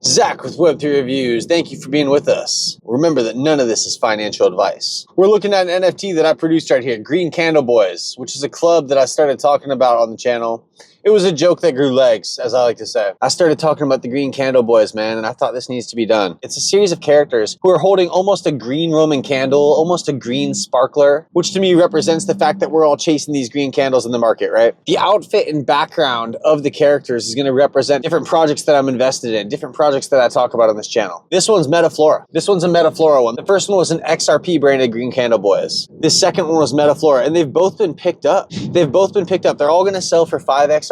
Zach with Web3 Reviews. Thank you for being with us. Remember that none of this is financial advice. We're looking at an NFT that I produced right here, Green Candle Boys, which is a club that I started talking about on the channel. It was a joke that grew legs, as I like to say. I started talking about the Green Candle Boys, man, and I thought this needs to be done. It's a series of characters who are holding almost a green Roman candle, almost a green sparkler, which to me represents the fact that we're all chasing these green candles in the market, right? The outfit and background of the characters is going to represent different projects that I'm invested in, different projects that I talk about on this channel. This one's Meta Flora. This one's a Meta Flora one. The first one was an XRP branded Green Candle Boys. This second one was Meta Flora, and they've both been picked up. They've both been picked up. They're all going to sell for 5 XRP.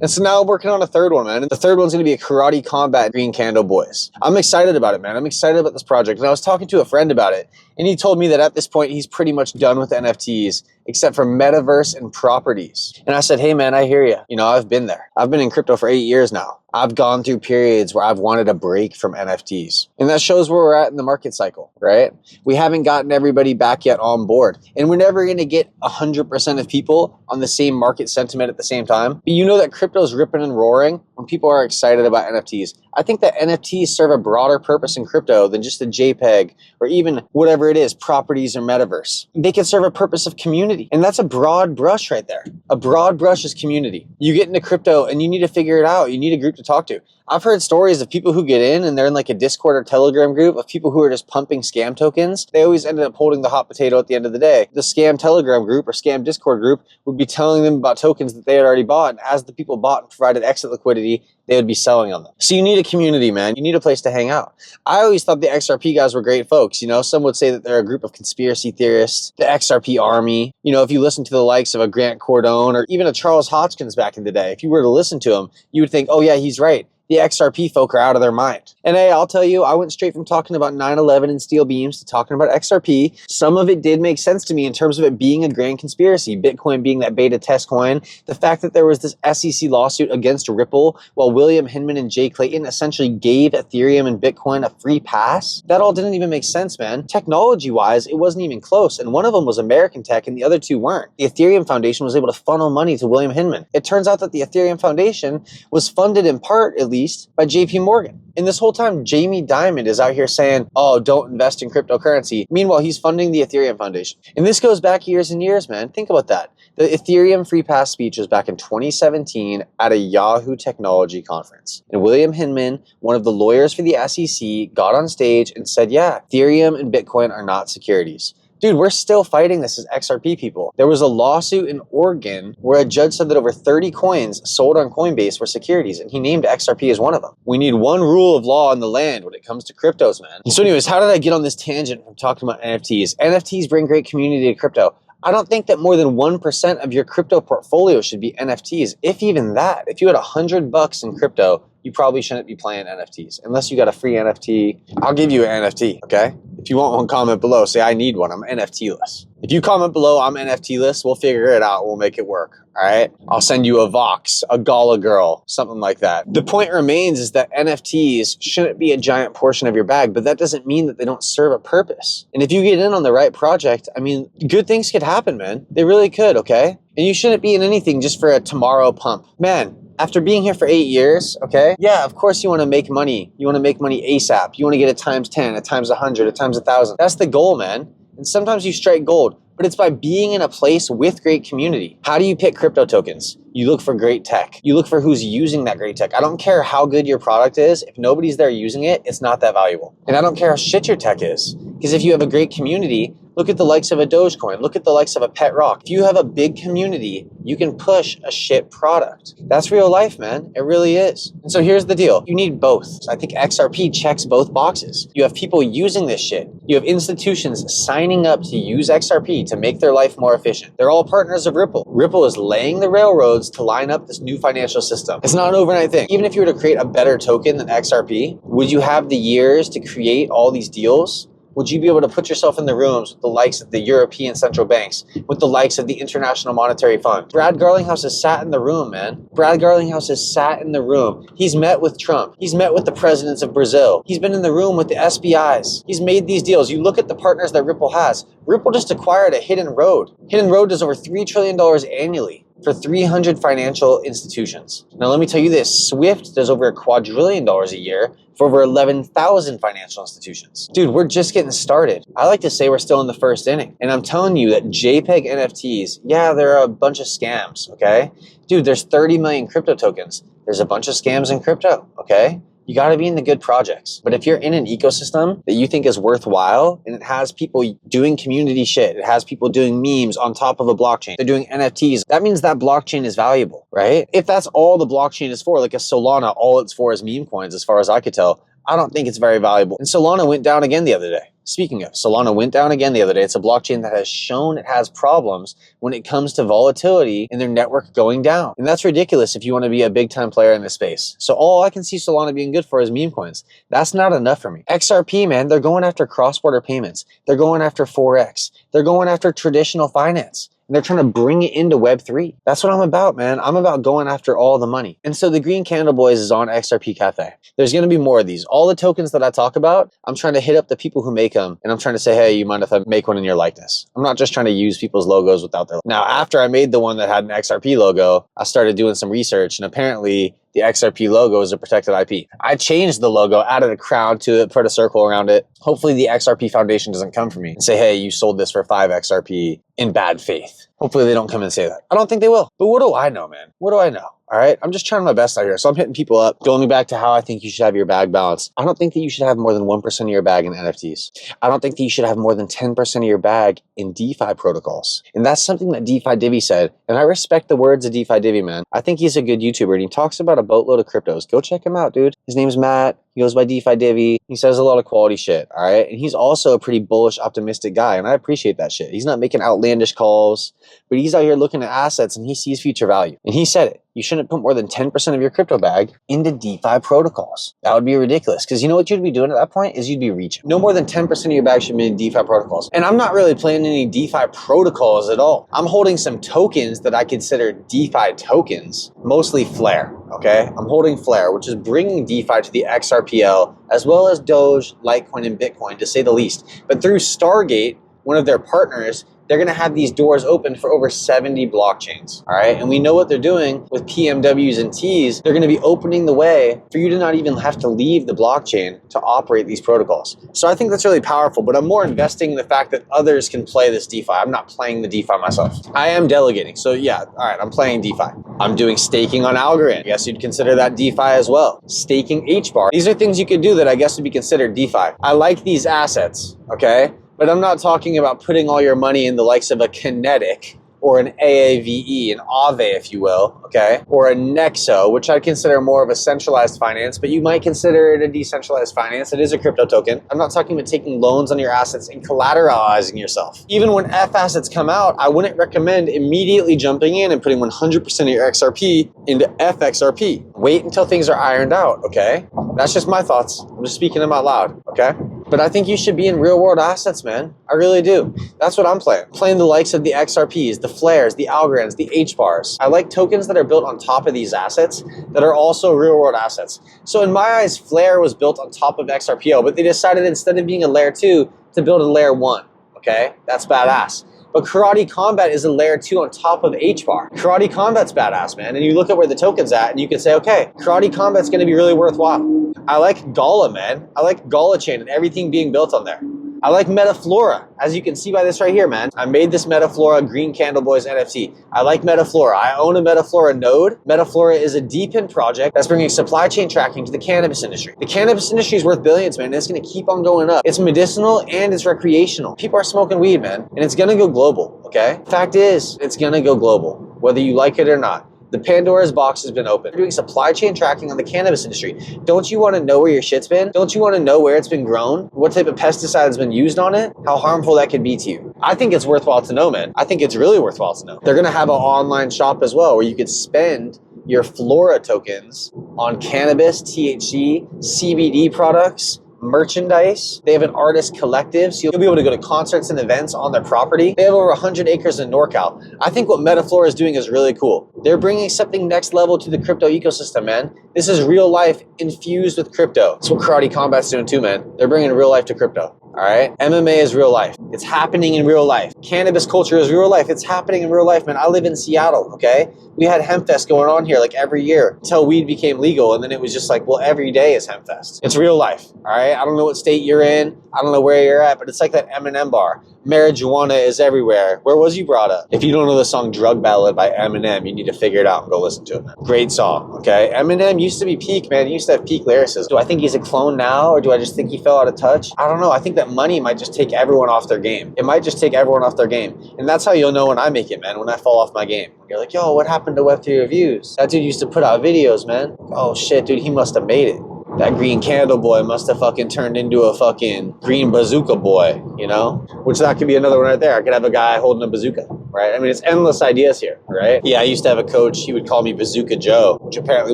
And so now I'm working on a third one, man. And the third one's going to be a Karate Combat Green Candle Boys. I'm excited about it, man. I'm excited about this project. And I was talking to a friend about it, and he told me that at this point, he's pretty much done with NFTs, except for metaverse and properties. And I said, hey, man, I hear you. You know, I've been there. I've been in crypto for 8 years now. I've gone through periods where I've wanted a break from NFTs. And that shows where we're at in the market cycle, right? We haven't gotten everybody back yet on board. And we're never going to get 100% of people on the same market sentiment at the same time. But you know that crypto is ripping and roaring when people are excited about NFTs. I think that NFTs serve a broader purpose in crypto than just a JPEG or even whatever it is, properties or metaverse. They can serve a purpose of community. And that's a broad brush right there. A broad brush is community. You get into crypto and you need to figure it out. You need a group to talk to. I've heard stories of people who get in and they're in like a Discord or Telegram group of people who are just pumping scam tokens. They always ended up holding the hot potato at the end of the day. The scam Telegram group or scam Discord group would be telling them about tokens that they had already bought. And as the people bought and provided exit liquidity, they would be selling on them. So you need a community, man. You need a place to hang out. I always thought the XRP guys were great folks. You know, some would say that they're a group of conspiracy theorists, the XRP army. You know, if you listen to the likes of a Grant Cardone or even a Charles Hotchkiss back in the day, if you were to listen to him, you would think, oh yeah, he's right. The XRP folk are out of their mind. And hey, I'll tell you, I went straight from talking about 9/11 and steel beams to talking about XRP. Some of it did make sense to me in terms of it being a grand conspiracy, Bitcoin being that beta test coin, the fact that there was this SEC lawsuit against Ripple while William Hinman and Jay Clayton essentially gave Ethereum and Bitcoin a free pass. That all didn't even make sense, man. Technology-wise, it wasn't even close. And one of them was American tech and the other two weren't. The Ethereum Foundation was able to funnel money to William Hinman. It turns out that the Ethereum Foundation was funded in part, at least, by JP Morgan. And this whole time, Jamie Dimon is out here saying, oh, don't invest in cryptocurrency. Meanwhile, he's funding the Ethereum Foundation. And this goes back years and years, man. Think about that. The Ethereum free pass speech was back in 2017 at a Yahoo technology conference. And William Hinman, one of the lawyers for the SEC, got on stage and said, yeah, Ethereum and Bitcoin are not securities. Dude, we're still fighting this as XRP people. There was a lawsuit in Oregon where a judge said that over 30 coins sold on Coinbase were securities, and he named XRP as one of them. We need one rule of law in the land when it comes to cryptos, man. So anyways, how did I get on this tangent from talking about NFTs? NFTs bring great community to crypto. I don't think that more than 1% of your crypto portfolio should be NFTs, if even that. If you had $100 in crypto, you probably shouldn't be playing NFTs. Unless you got a free NFT, I'll give you an NFT, okay? If you want one, comment below. Say, I need one. I'm NFT-less. If you comment below, I'm NFT-less, we'll figure it out. We'll make it work, all right? I'll send you a AVAX, a Gala girl, something like that. The point remains is that NFTs shouldn't be a giant portion of your bag, but that doesn't mean that they don't serve a purpose. And if you get in on the right project, I mean, good things could happen, man. They really could, okay? And you shouldn't be in anything just for a tomorrow pump. Man, after being here for 8 years, okay? Yeah, of course you want to make money. You want to make money ASAP. You want to get it times 10, a times 100, a times 1,000. That's the goal, man. And sometimes you strike gold, but it's by being in a place with great community. How do you pick crypto tokens? You look for great tech. You look for who's using that great tech. I don't care how good your product is. If nobody's there using it, it's not that valuable. And I don't care how shit your tech is. Because if you have a great community, look at the likes of a Dogecoin. Look at the likes of a Pet Rock. If you have a big community, you can push a shit product. That's real life, man. It really is. And so here's the deal. You need both. I think XRP checks both boxes. You have people using this shit. You have institutions signing up to use XRP to make their life more efficient. They're all partners of Ripple. Ripple is laying the railroads to line up this new financial system. It's not an overnight thing. Even if you were to create a better token than XRP, would you have the years to create all these deals? Would you be able to put yourself in the rooms with the likes of the European central banks, with the likes of the International Monetary Fund? Brad Garlinghouse has sat in the room, man. Brad Garlinghouse has sat in the room. He's met with Trump. He's met with the presidents of Brazil. He's been in the room with the SBIs. He's made these deals. You look at the partners that Ripple has. Ripple just acquired a Hidden Road. Hidden Road does over $3 trillion annually. for 300 financial institutions. Now, let me tell you this, Swift does over $1 quadrillion a year for over 11,000 financial institutions. Dude, we're just getting started. I like to say we're still in the first inning. And I'm telling you that JPEG NFTs, yeah, they're a bunch of scams, okay? Dude, there's 30 million crypto tokens. There's a bunch of scams in crypto, okay? You got to be in the good projects. But if you're in an ecosystem that you think is worthwhile and it has people doing community shit, it has people doing memes on top of a blockchain, they're doing NFTs, that means that blockchain is valuable, right? If that's all the blockchain is for, like a Solana, all it's for is meme coins, as far as I could tell, I don't think it's very valuable. And Solana went down again the other day. Speaking of, Solana went down again the other day. It's a blockchain that has shown it has problems when it comes to volatility in their network going down. And that's ridiculous if you want to be a big time player in this space. So all I can see Solana being good for is meme coins. That's not enough for me. XRP, man, they're going after cross-border payments. They're going after Forex. They're going after traditional finance. And they're trying to bring it into Web3. That's what I'm about, man. I'm about going after all the money. And so the Green Candle Boys is on XRP Cafe. There's going to be more of these. All the tokens that I talk about, I'm trying to hit up the people who make them. And I'm trying to say, hey, you mind if I make one in your likeness? I'm not just trying to use people's logos without their... Now, after I made the one that had an XRP logo, I started doing some research. And apparently, the XRP logo is a protected IP. I changed the logo, added a crown to it, put a circle around it. Hopefully the XRP Foundation doesn't come for me and say, hey, you sold this for 5 XRP in bad faith. Hopefully they don't come and say that. I don't think they will. But what do I know, man? What do I know? All right, I'm just trying my best out here. So I'm hitting people up, going back to how I think you should have your bag balanced. I don't think that you should have more than 1% of your bag in NFTs. I don't think that you should have more than 10% of your bag in DeFi protocols. And that's something that DeFi Divi said. And I respect the words of DeFi Divi, man. I think he's a good YouTuber and he talks about a boatload of cryptos. Go check him out, dude. His name's Matt. He goes by DeFi Divi. He says a lot of quality shit, all right? And he's also a pretty bullish, optimistic guy, and I appreciate that shit. He's not making outlandish calls, but he's out here looking at assets and he sees future value. And he said it. You shouldn't put more than 10% of your crypto bag into DeFi protocols. That would be ridiculous, because you know what you'd be doing at that point is you'd be reaching. No more than 10% of your bag should be in DeFi protocols. And I'm not really playing any DeFi protocols at all. I'm holding some tokens that I consider DeFi tokens, mostly Flare, okay? I'm holding Flare, which is bringing DeFi to the XRPL, as well as Doge, Litecoin, and Bitcoin, to say the least. But through Stargate, one of their partners, they're going to have these doors open for over 70 blockchains, all right? And we know what they're doing with PMWs and Ts. They're going to be opening the way for you to not even have to leave the blockchain to operate these protocols. So I think that's really powerful, but I'm more investing in the fact that others can play this DeFi. I'm not playing the DeFi myself. I am delegating. So yeah, all right, I'm playing DeFi. I'm doing staking on Algorand. I guess you'd consider that DeFi as well. Staking HBar. These are things you could do that I guess would be considered DeFi. I like these assets, okay? But I'm not talking about putting all your money in the likes of a Kinetic or an AAVE, an AVE, if you will, okay? Or a Nexo, which I'd consider more of a centralized finance, but you might consider it a decentralized finance. It is a crypto token. I'm not talking about taking loans on your assets and collateralizing yourself. Even when F assets come out, I wouldn't recommend immediately jumping in and putting 100% of your XRP into FXRP. Wait until things are ironed out, okay? That's just my thoughts. I'm just speaking them out loud, okay? But I think you should be in real world assets, man. I really do. That's what I'm playing. Playing the likes of the XRPs, the Flares, the Algorands, the HBars. I like tokens that are built on top of these assets that are also real world assets. So in my eyes, Flare was built on top of XRPO, but they decided instead of being a layer 2 to build a layer 1, okay? That's badass. But Karate Combat is a layer 2 on top of HBar. Karate Combat's badass, man. And you look at where the token's at and you can say, okay, Karate Combat's gonna be really worthwhile. I like Gala, man. I like Gala chain and everything being built on there. I like Meta Flora, as you can see by this right here, man. I made this Meta Flora Green Candle Boys NFT. I like Meta Flora. I own a Meta Flora node. Meta Flora is a deep-in project that's bringing supply chain tracking to the cannabis industry. The cannabis industry is worth billions, man, and it's gonna keep on going up. It's medicinal and it's recreational. People are smoking weed, man, and it's gonna go global, okay? Fact is, it's gonna go global, whether you like it or not. The Pandora's box has been opened. We're doing supply chain tracking on the cannabis industry. Don't you want to know where your shit's been? Don't you want to know where it's been grown? What type of pesticide has been used on it? How harmful that could be to you? I think it's worthwhile to know, man. I think it's really worthwhile to know. They're going to have an online shop as well where you could spend your Flora tokens on cannabis, THC, CBD products, merchandise. They have an artist collective, so you'll be able to go to concerts and events on their property. They have over 100 acres in NorCal. I think what Metaflora is doing is really cool. They're bringing something next level to the crypto ecosystem, man. This is real life infused with crypto. That's what Karate Combat's doing too, man. They're bringing real life to crypto. All right, MMA is real life. It's happening in real life. Cannabis culture is real life. It's happening in real life, man. I live in Seattle, okay? We had Hempfest going on here like every year until weed became legal, and then it was just like, well, every day is Hempfest. It's real life, all right? I don't know what state you're in. I don't know where you're at, but it's like that Eminem bar. Marijuana is everywhere. Where was you brought up? If you don't know the song Drug Ballad by Eminem, you need to figure it out and go listen to it, man. Great song, okay? Eminem used to be peak, man. He used to have peak lyricism. Do I think he's a clone now, or do I just think he fell out of touch? I don't know. I think that money might just take everyone off their game. It might just take everyone off their game. And that's how you'll know when I make it, man, when I fall off my game. You're like, yo, what happened to Web3 Reviews? That dude used to put out videos, man. Oh, shit, dude, he must have made it. That green candle boy must have fucking turned into a fucking green bazooka boy, you know? Which that could be another one right there. I could have a guy holding a bazooka, right? I mean, it's endless ideas here, right? Yeah, I used to have a coach. He would call me Bazooka Joe, which apparently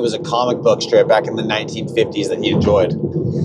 was a comic book strip back in the 1950s that he enjoyed.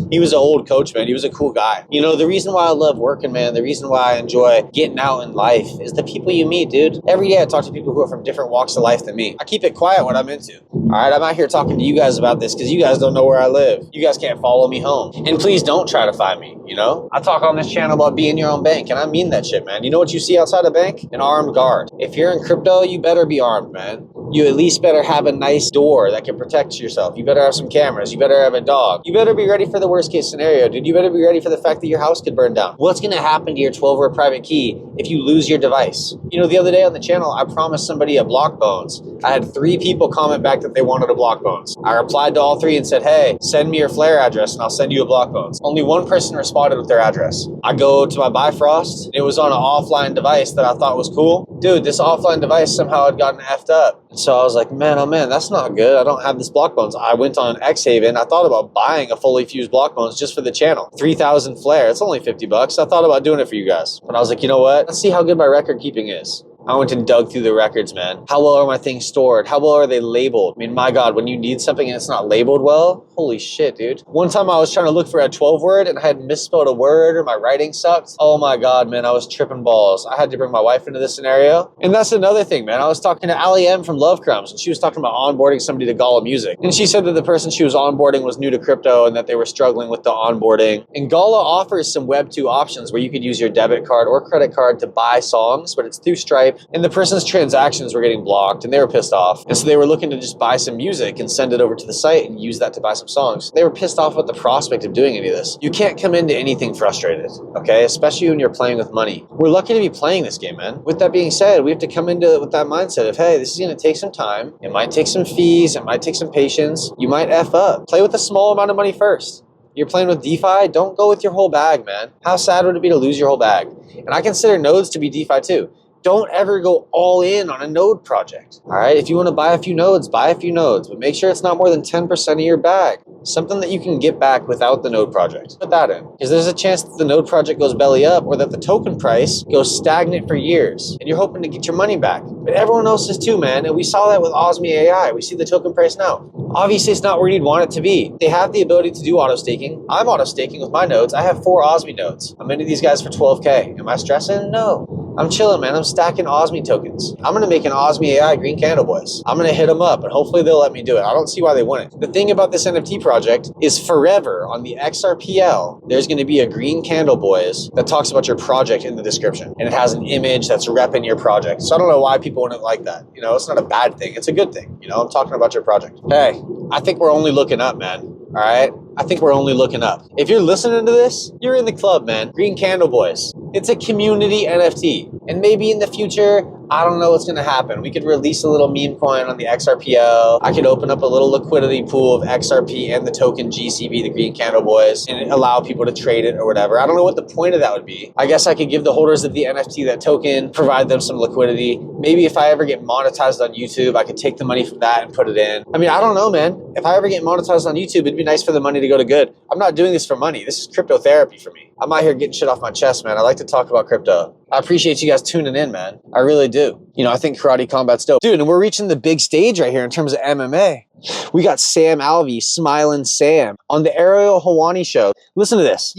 He was an old coach, man. He was a cool guy. You know, the reason why I love working, man, the reason why I enjoy getting out in life is the people you meet, dude. Every day I talk to people who are from different walks of life than me. I keep it quiet what I'm into. All right, I'm out here talking to you guys about this because you guys don't know where I live. You guys can't follow me home. And please don't try to find me, you know? I talk on this channel about being your own bank, and I mean that shit, man. You know what you see outside a bank? An armed guard. If you're in crypto, you better be armed, man. You at least better have a nice door that can protect yourself. You better have some cameras. You better have a dog. You better be ready for the worst case scenario, dude. You better be ready for the fact that your house could burn down. What's going to happen to your 12-word private key if you lose your device? You know, the other day on the channel, I promised somebody a block bones. I had 3 people comment back that they wanted a block bones. I replied to all 3 and said, hey, send me your Flare address and I'll send you a block bones. Only 1 person responded with their address. I go to my Bifrost. It was on an offline device that I thought was cool. Dude, this offline device somehow had gotten effed up. And so I was like, man, oh man, that's not good. I don't have this block bones. I went on Xhaven. I thought about buying a fully fused block bones just for the channel. 3,000 Flare. It's only $50. I thought about doing it for you guys. But I was like, you know what? Let's see how good my record keeping is. I went and dug through the records, man. How well are my things stored? How well are they labeled? I mean, my God, when you need something and it's not labeled well, holy shit, dude. One time I was trying to look for a 12-word and I had misspelled a word or my writing sucked. Oh my God, man, I was tripping balls. I had to bring my wife into this scenario. And that's another thing, man. I was talking to Ali M from Love Crumbs and she was talking about onboarding somebody to Gala Music. And she said that the person she was onboarding was new to crypto and that they were struggling with the onboarding. And Gala offers some Web 2 options where you could use your debit card or credit card to buy songs, but it's through Stripe. And the person's transactions were getting blocked and they were pissed off. And so they were looking to just buy some music and send it over to the site and use that to buy some songs. They were pissed off with the prospect of doing any of this. You can't come into anything frustrated, okay? Especially when you're playing with money. We're lucky to be playing this game, man. With that being said, we have to come into it with that mindset of, hey, this is gonna take some time. It might take some fees. It might take some patience. You might F up. Play with a small amount of money first. You're playing with DeFi, don't go with your whole bag, man. How sad would it be to lose your whole bag? And I consider nodes to be DeFi too. Don't ever go all in on a node project, all right? If you want to buy a few nodes, but make sure it's not more than 10% of your bag. Something that you can get back without the node project. Put that in, because there's a chance that the node project goes belly up or that the token price goes stagnant for years, and you're hoping to get your money back. But everyone else is too, man, and we saw that with Osmi AI. We see the token price now. Obviously, it's not where you'd want it to be. They have the ability to do auto staking. I'm auto staking with my nodes. I have 4 Osmi nodes. I'm into these guys for 12K. Am I stressing? No. I'm chilling, man. I'm stacking Osmi tokens. I'm going to make an Osmi AI Green Candle Boys. I'm going to hit them up, and hopefully they'll let me do it. I don't see why they wouldn't. The thing about this NFT project is forever on the XRPL, there's going to be a Green Candle Boys that talks about your project in the description, and it has an image that's repping your project. So I don't know why people wouldn't like that. You know, it's not a bad thing. It's a good thing. You know, I'm talking about your project. Hey, I think we're only looking up, man. All right? I think we're only looking up. If you're listening to this, you're in the club, man. Green Candle Boys. It's a community NFT. And maybe in the future, I don't know what's going to happen. We could release a little meme coin on the XRPL. I could open up a little liquidity pool of XRP and the token GCB, the Green Candle Boys, and allow people to trade it or whatever. I don't know what the point of that would be. I guess I could give the holders of the NFT that token, provide them some liquidity. Maybe if I ever get monetized on YouTube, I could take the money from that and put it in. I mean, I don't know, man. If I ever get monetized on YouTube, it'd be nice for the money to go to good. I'm not doing this for money. This is crypto therapy for me. I'm out here getting shit off my chest, man. I like to talk about crypto. I appreciate you guys tuning in, man. I really do. You know, I think karate combat's dope. Dude, and we're reaching the big stage right here in terms of MMA. We got Sam Alvey, Smiling Sam, on the Ariel Helwani show. Listen to this.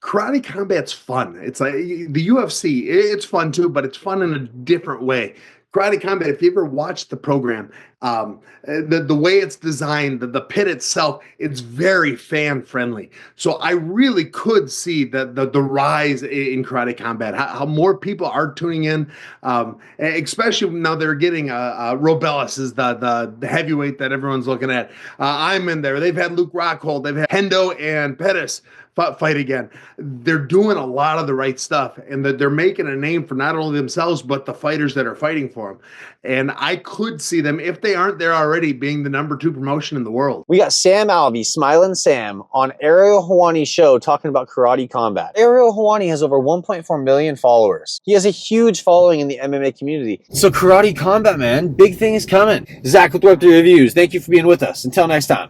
Karate combat's fun. It's like the UFC. It's fun too, but it's fun in a different way. Karate Combat, if you ever watched the program, The way it's designed, the pit itself, it's very fan friendly. So I really could see the rise in karate combat, how more people are tuning in, especially now they're getting Robellis is the heavyweight that everyone's looking at. I'm in there. They've had Luke Rockhold, they've had Hendo and Pettis fight again. They're doing a lot of the right stuff, and that they're making a name for not only themselves but the fighters that are fighting for them. And I could see them, if they aren't there already, being the #2 promotion in the world. We got Sam Alvey, Smilin' Sam, on Ariel Hawani's show talking about karate combat. Ariel Hawani has over 1.4 million followers. He has a huge following in the MMA community. So karate combat, man, big thing is coming. Zach with Web3 Reviews. Thank you for being with us. Until next time.